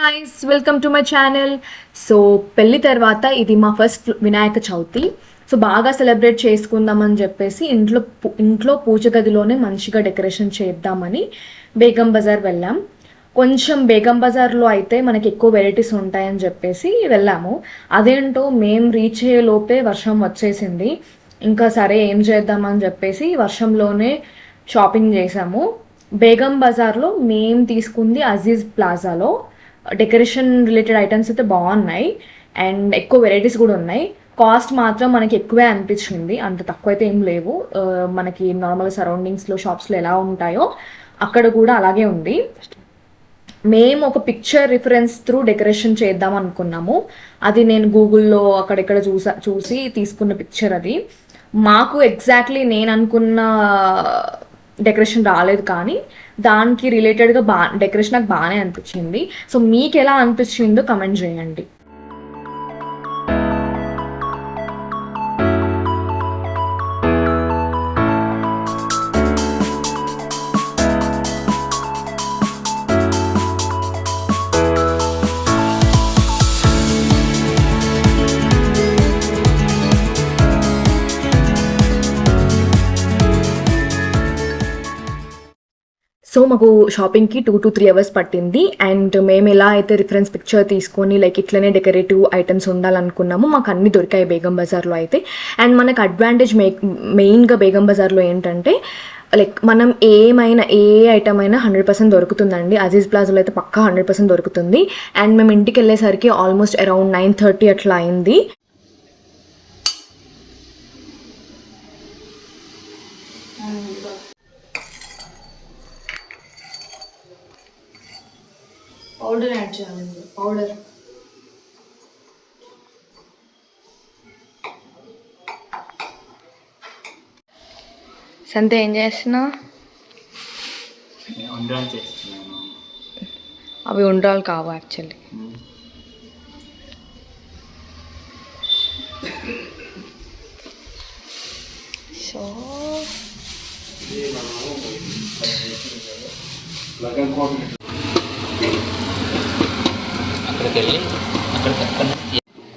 guys, welcome to my channel. So పెళ్లి తర్వాత ఇది మా ఫస్ట్ వినాయక చవితి. సో బాగా సెలబ్రేట్ చేసుకుందామని చెప్పేసి ఇంట్లో పూజ గదిలోనే మంచిగా డెకరేషన్ చేద్దామని బేగం బజార్ వెళ్ళాం. కొంచెం బేగం బజార్లో అయితే మనకి ఎక్కువ వెరైటీస్ ఉంటాయని చెప్పేసి వెళ్ళాము. అదేంటో మేము రీచ్ అయ్యే లోపే వర్షం వచ్చేసింది. ఇంకా సరే ఏం చేద్దామని చెప్పేసి వర్షంలోనే షాపింగ్ చేసాము. బేగం బజార్లో మేము తీసుకుంది అజీజ్ ప్లాజాలో. డెకరేషన్ రిలేటెడ్ ఐటమ్స్ అయితే బాగున్నాయి అండ్ ఎక్కువ వెరైటీస్ కూడా ఉన్నాయి. కాస్ట్ మాత్రం మనకి ఎక్కువే అనిపించింది, అంత తక్కువ అయితే ఏం లేవు. మనకి నార్మల్ సరౌండింగ్స్లో షాప్స్లో ఎలా ఉంటాయో అక్కడ కూడా అలాగే ఉంది. మేము ఒక పిక్చర్ రిఫరెన్స్ త్రూ డెకరేషన్ చేద్దాం అనుకున్నాము. అది నేను గూగుల్లో అక్కడెక్కడ చూసి తీసుకున్న పిక్చర్. అది మాకు ఎగ్జాక్ట్లీ నేను అనుకున్న డెకరేషన్ రాలేదు, కానీ దానికి రిలేటెడ్గా డెకరేషన్ నాకు బాగానే అనిపించింది. సో మీకు ఎలా అనిపించిందో కమెంట్ చేయండి. సో మాకు షాపింగ్కి 2 to 3 hours పట్టింది. అండ్ మేము ఎలా అయితే రిఫరెన్స్ పిక్చర్ తీసుకొని లైక్ ఇట్లనే డెకరేటివ్ ఐటమ్స్ ఉండాలనుకున్నాము, మాకు అన్నీ దొరికాయి బేగం బజార్లో అయితే. అండ్ మనకు అడ్వాంటేజ్ మెయిన్గా బేగం బజార్లో ఏంటంటే లైక్ మనం ఏ ఐటమ్ అయినా 100% దొరుకుతుందండి. అజీజ్ ప్లాజాలో అయితే పక్కా 100% దొరుకుతుంది. అండ్ మేము ఇంటికి వెళ్ళేసరికి ఆల్మోస్ట్ అరౌండ్ 9:30 అట్లా అయింది. పౌడర్ యాడ్ చేయాలండి. పౌడర్ సంత ఏం చేస్తున్నావు? అవి ఉండాలి కావు యాక్చువల్లీ. సో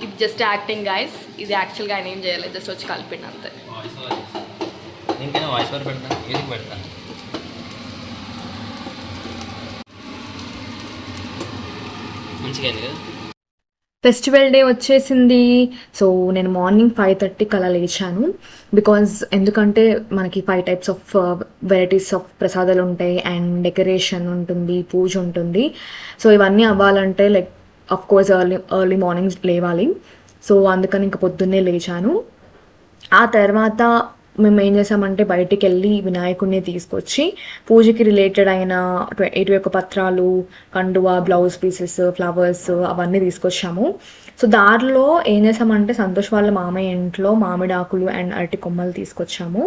ఇది జస్ట్ యాక్టింగ్ గైస్, ఇది యాక్చువల్గా ఆయన ఏం చేయాలి, జస్ట్ వచ్చి కలిపిండి అంతే. ఫెస్టివల్ డే వచ్చేసింది. సో నేను మార్నింగ్ 5:30కి అలా లేచాను. బికాజ్ ఎందుకంటే మనకి 5 types ఆఫ్ వెరైటీస్ ఆఫ్ ప్రసాదాలు ఉంటాయి అండ్ డెకరేషన్ ఉంటుంది, పూజ ఉంటుంది. సో ఇవన్నీ అవ్వాలంటే like of course early morning లేవాలి. సో అందుకని ఇంకా పొద్దున్నే లేచాను. ఆ తర్వాత మేము ఏం చేసామంటే బయటికి వెళ్ళి వినాయకుడిని తీసుకొచ్చి పూజకి రిలేటెడ్ అయిన 21 పత్రాలు, కండువా, బ్లౌజ్ పీసెస్, ఫ్లవర్స్ అవన్నీ తీసుకొచ్చాము. సో దారిలో ఏం చేసామంటే సంతోష్ వాళ్ళ మామయ్య ఇంట్లో మామిడాకులు అండ్ అరటి కొమ్మలు తీసుకొచ్చాము.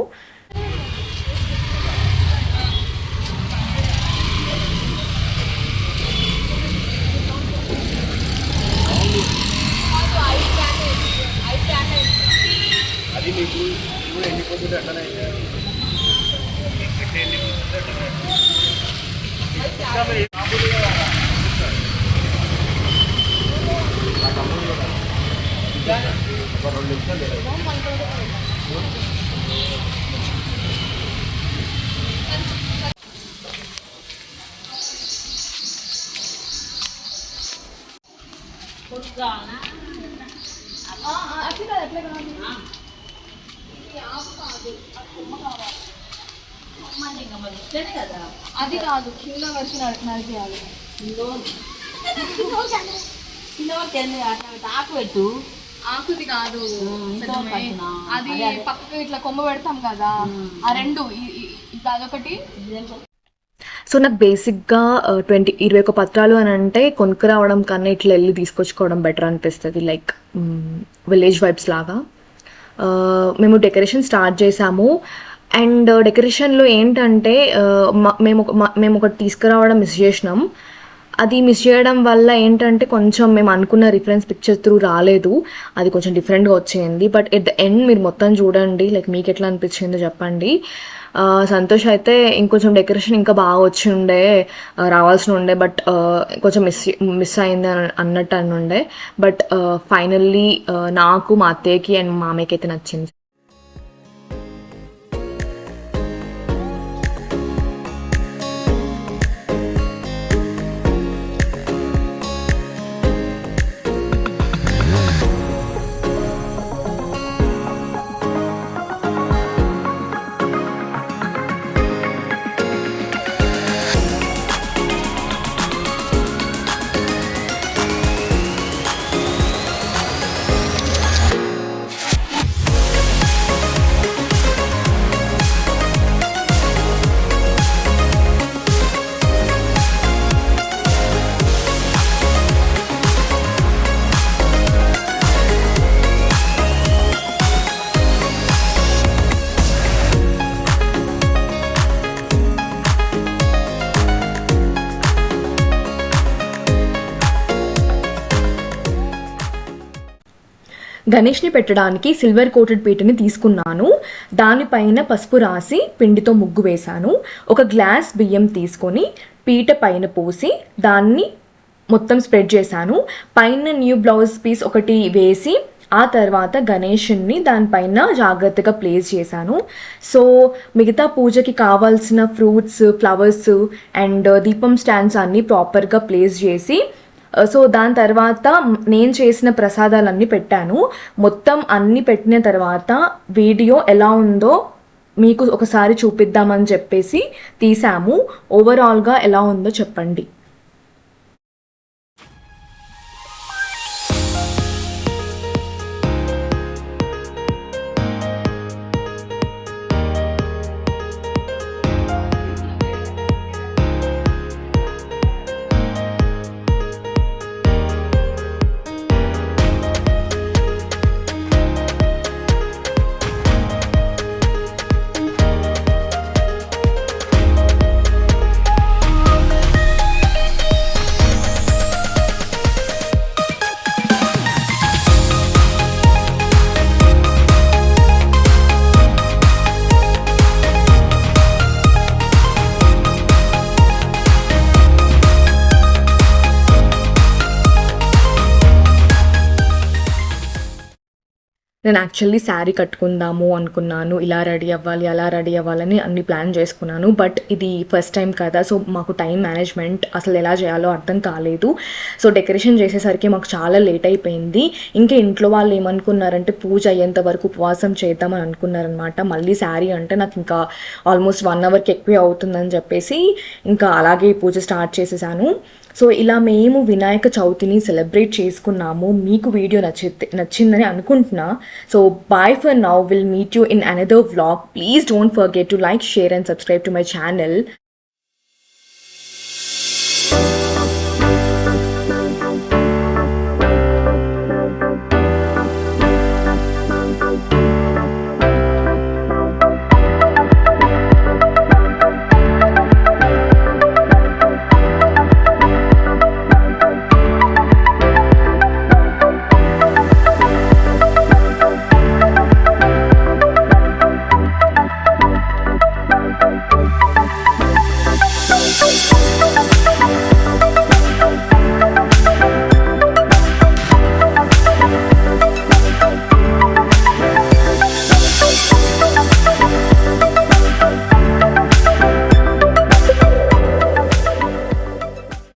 అది కాదు, కింద వచ్చి నడిపేయాలి. ఆకు పెట్టు. ఆకుది కాదు, అది పక్కకు ఇట్లా కొమ్మ పెడతాం కదా, ఆ రెండు అదొకటి. సో నాకు బేసిక్గా 21 పత్రాలు అని అంటే కొనుక్కు రావడం కన్నా ఇట్లా వెళ్ళి తీసుకొచ్చుకోవడం బెటర్ అనిపిస్తుంది, లైక్ విలేజ్ వైబ్స్ లాగా. మేము డెకరేషన్ స్టార్ట్ చేసాము. అండ్ డెకరేషన్లో ఏంటంటే మేము ఒకటి తీసుకురావడం మిస్ చేసినాం. అది మిస్ చేయడం వల్ల ఏంటంటే కొంచెం మేము అనుకున్న రిఫరెన్స్ పిక్చర్ త్రూ రాలేదు, అది కొంచెం డిఫరెంట్గా వచ్చేయండి. బట్ ఎట్ ద ఎండ్ మీరు మొత్తం చూడండి, లైక్ మీకు ఎట్లా అనిపించిందో చెప్పండి. సంతోష్ అయితే ఇంకొంచెం డెకరేషన్ ఇంకా బాగా వచ్చి ఉండే, రావాల్సి ఉండే, బట్ కొంచెం మిస్ అయింది అన్నట్టు అని ఉండే. బట్ ఫైనల్లీ నాకు, మా అత్తయ్యకి అండ్ మా మామయ్యకి అయితే నచ్చింది. గణేష్ని పెట్టడానికి సిల్వర్ కోటెడ్ పీటని తీసుకున్నాను. దానిపైన పసుపు రాసి పిండితో ముగ్గు వేశాను. ఒక గ్లాస్ బియ్యం తీసుకొని పీట పైన పోసి దాన్ని మొత్తం స్ప్రెడ్ చేశాను. పైన న్యూ బ్లౌజ్ పీస్ ఒకటి వేసి ఆ తర్వాత గణేషుని దానిపైన జాగ్రత్తగా ప్లేస్ చేశాను. సో మిగతా పూజకి కావాల్సిన ఫ్రూట్స్, ఫ్లవర్స్ అండ్ దీపం స్టాండ్స్ అన్నీ ప్రాపర్గా ప్లేస్ చేసి, సో దాని తర్వాత నేను చేసిన ప్రసాదాలన్నీ పెట్టాను. మొత్తం అన్నీ పెట్టిన తర్వాత వీడియో ఎలా ఉందో మీకు ఒకసారి చూపిద్దామని చెప్పేసి తీసాము. ఓవరాల్గా ఎలా ఉందో చెప్పండి. నేను యాక్చువల్లీ శారీ కట్టుకుందాము అనుకున్నాను. ఇలా రెడీ అవ్వాలి, అలా రెడీ అవ్వాలని అన్ని ప్లాన్ చేసుకున్నాను. బట్ ఇది ఫస్ట్ టైం కదా, సో మాకు టైం మేనేజ్మెంట్ అసలు ఎలా చేయాలో అర్థం కాలేదు. సో డెకరేషన్ చేసేసరికి మాకు చాలా లేట్ అయిపోయింది. ఇంకా ఇంట్లో వాళ్ళు ఏమనుకున్నారంటే పూజ అయ్యేంత వరకు ఉపవాసం చేద్దామని అనుకున్నారనమాట. మళ్ళీ శారీ అంటే నాకు ఇంకా ఆల్మోస్ట్ 1 అవర్కి ఎక్కువే అవుతుందని చెప్పేసి ఇంకా అలాగే పూజ స్టార్ట్ చేసేసాను. సో ఇలా మేము వినాయక చవితిని సెలబ్రేట్ చేసుకున్నాము. మీకు వీడియో నచ్చిందని అనుకుంటున్నా. So bye for now. We'll meet you in another vlog. Please don't forget to like, share and subscribe to my channel.